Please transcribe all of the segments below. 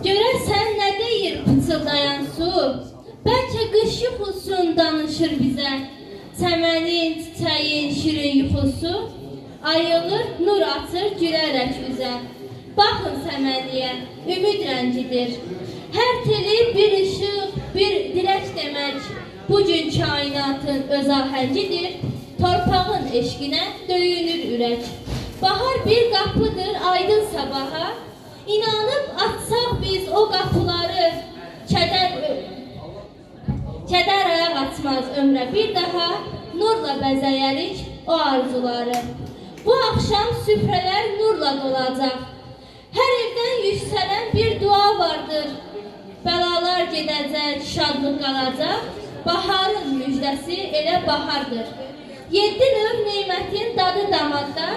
Görəsən nə deyir pıçıldayan su? Bəlkə qış yuxusun danışır bizə. Çəmənin, çiçəyin şirin yuxusu. Ayılır, nur açır gülərək üzə. Baxın səməniyə, ümid rəngidir. Hər teli bir işıq, bir dilək demək. Bugün kainatın öz ahəngidir. Torpağın eşqinə döyünür ürək. Bahar bir qapıdır aydın sabaha. İnanıb açsaq biz o qapıları. Kədər ayaq açmaz ömrə bir daha. Nurla bəzəyərik o arzuları. Bu axşam süfrələr nurla dolacaq. Hər evdən yüksələn bir dua vardır. Bəlalar gedəcək, şadlıq qalacaq. Baharın müjdəsi elə bahardır. 7 növ neymətin dadı damadda.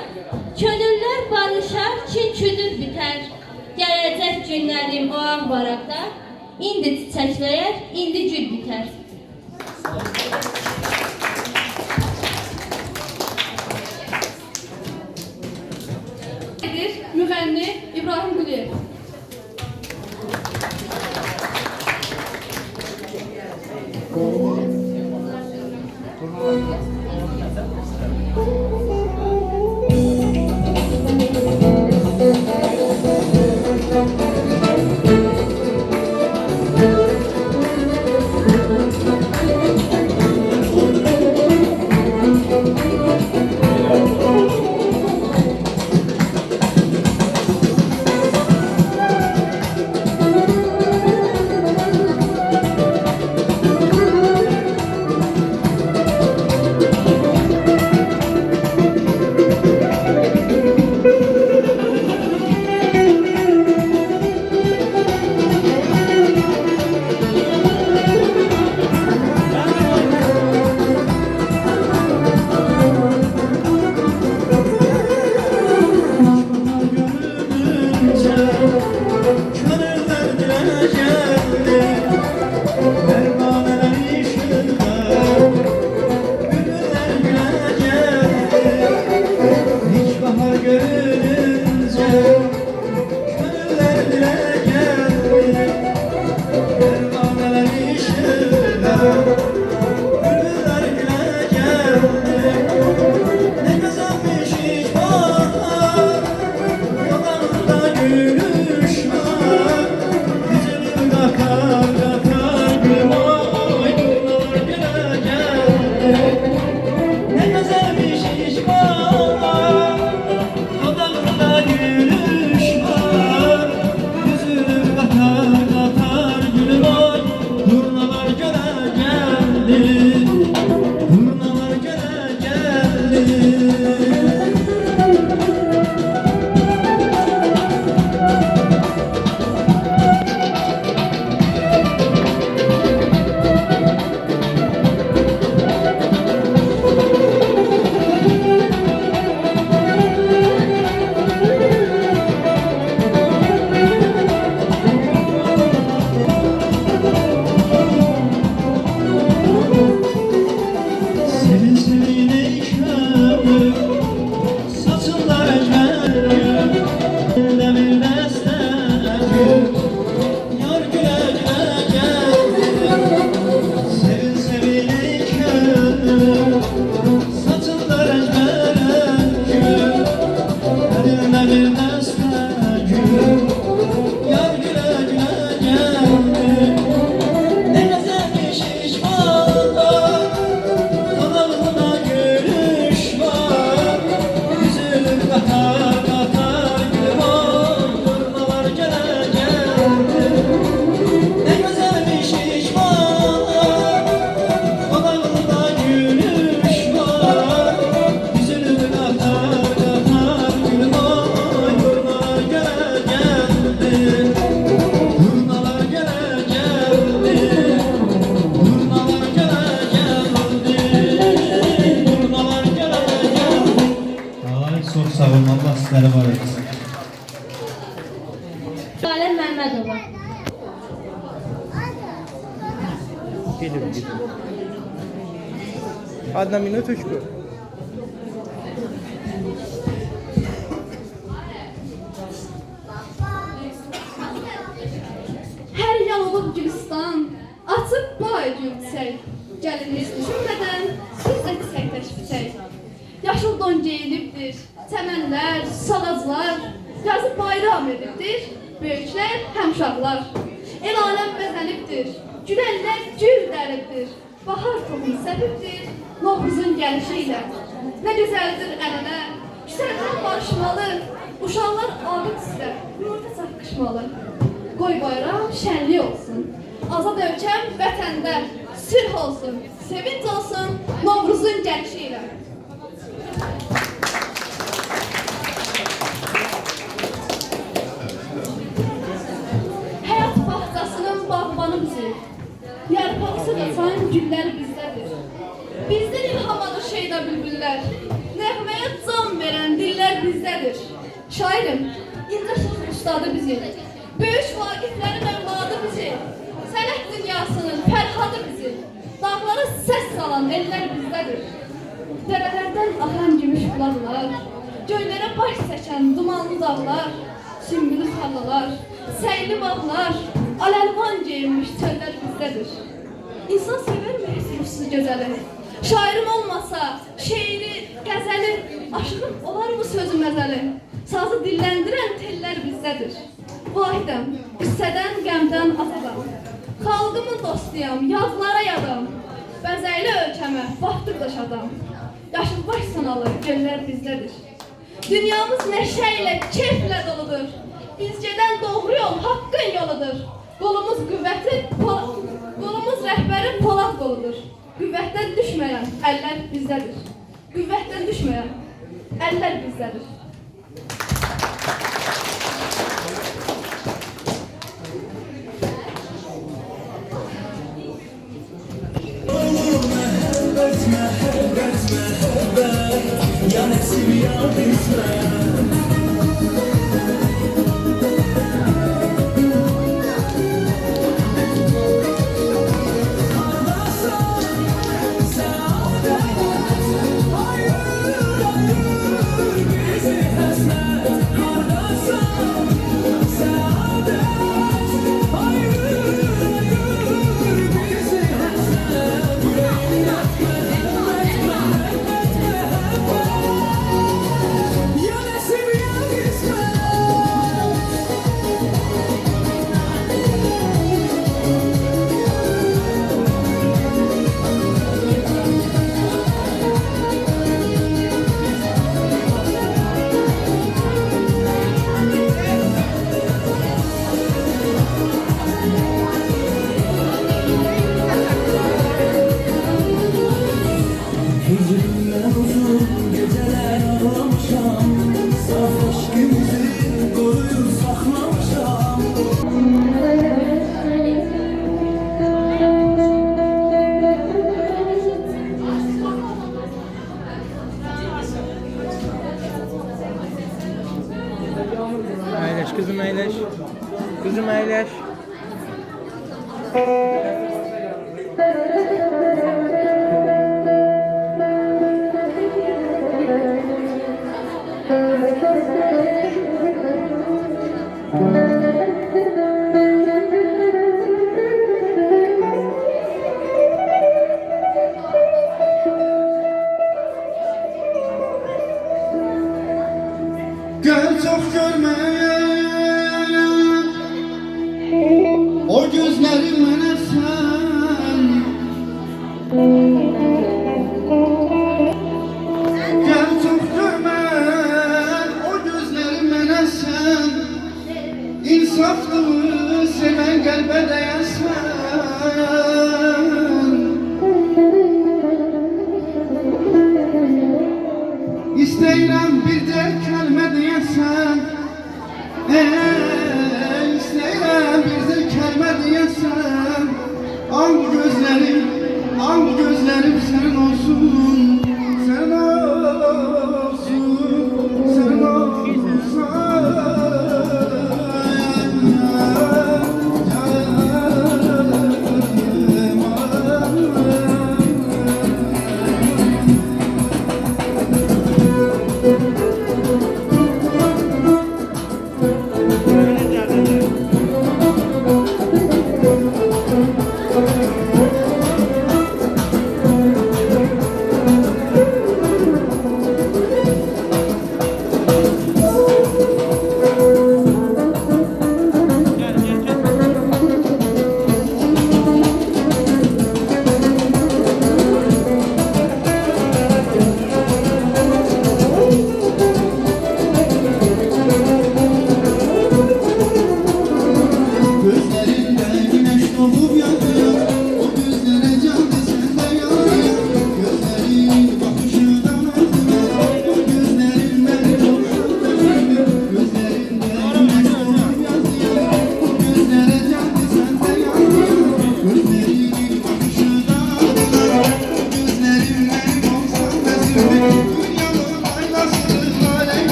Könüllər barışar, kin-küdür bitər. Gələcək günlərim o ağ barakda. İndi çiçəkləyər, indi gül bitər. Müğənni İbrahim Quliyev. Одна минуточку. bostan, açıb bay gül çiçək. Gəlin heç düşünmədən biz də çiçəkləş biçək. Yaşıl don geyinibdir, çəmənlər, salaclar, yazı bayram edibdir, böyüklər, həmşaqlar. El aləm bəzənibdir, gülənlər gül dəribdir, bahar toxum səpibdir, Novruzun gəlişi ilə. Nə gözəldir ənənə, küsərlər barışmalı, uşaqlar abid istər, yurda çaqqışmalı. Qoy bayram şənlik olsun, azad ölkəm vətəndə, sülh olsun, sevinç olsun, Novruzun gəlişi ilə. Həyat bağçasının bağbanı bizi, yarpaqsı qaçan güllər bizdədir. Bizdən ilhamadır şeyda bülbüllər, nəğməyə can verən dillər bizdədir. Şairim, incə söz ustadı bizi, böyük vaqiflərin övladı bizi, sənət dünyasının fərhadı bizi, dağlara səs salan ellər bizdədir. Dərələrdən axan gümüş bulaqlar, göylərə baş çəkən dumanlı dağlar, sümbülü tarlalar, səyli bağlar, aləlvan geyinmiş çöllər bizdədir. İnsan severmi heç ruhsuz gözəli? Şairim olmasa, şeiri, qəzəli, aşığım olar mı sözü məzəli? Sazı dilləndirən tellər bizdədir. Vahidəm, qüssədən, qəmdən azadam. Xalqımın dostuyam, yazlara yadam. Bəzəkli ölkəmə, vaxtı daşadam. Yaşıl baş sanalı göllər bizdədir. Dünyamız neşə ilə, keyflə doludur. Biz gedən doğru yol haqqın yoludur. Qolumuz qüvvəti, qolumuz rəhbəri Polad qoludur. Qüvvətdən düşməyən əllər bizdədir. Qüvvətdən düşməyən əllər bizdədir. Əyləş kızım, əyləş. Kızım, əyləş. Gel çok görmeye, o gözlerim bana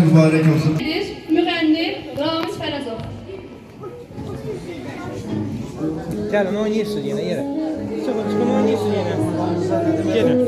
mübarek olsun. Müğənni Ramiz Fərəzov. Gəlin oynayırsınız yenə yerə. Çıxın oynayırsınız yenə. Gelin.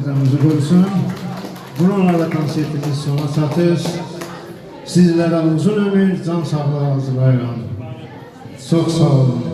Adamımızı korusun. Bununla da konsertimiz sona çatır. Sizlərə uzun ömür, can sağlığı arzulayıram. Çox sağ olun.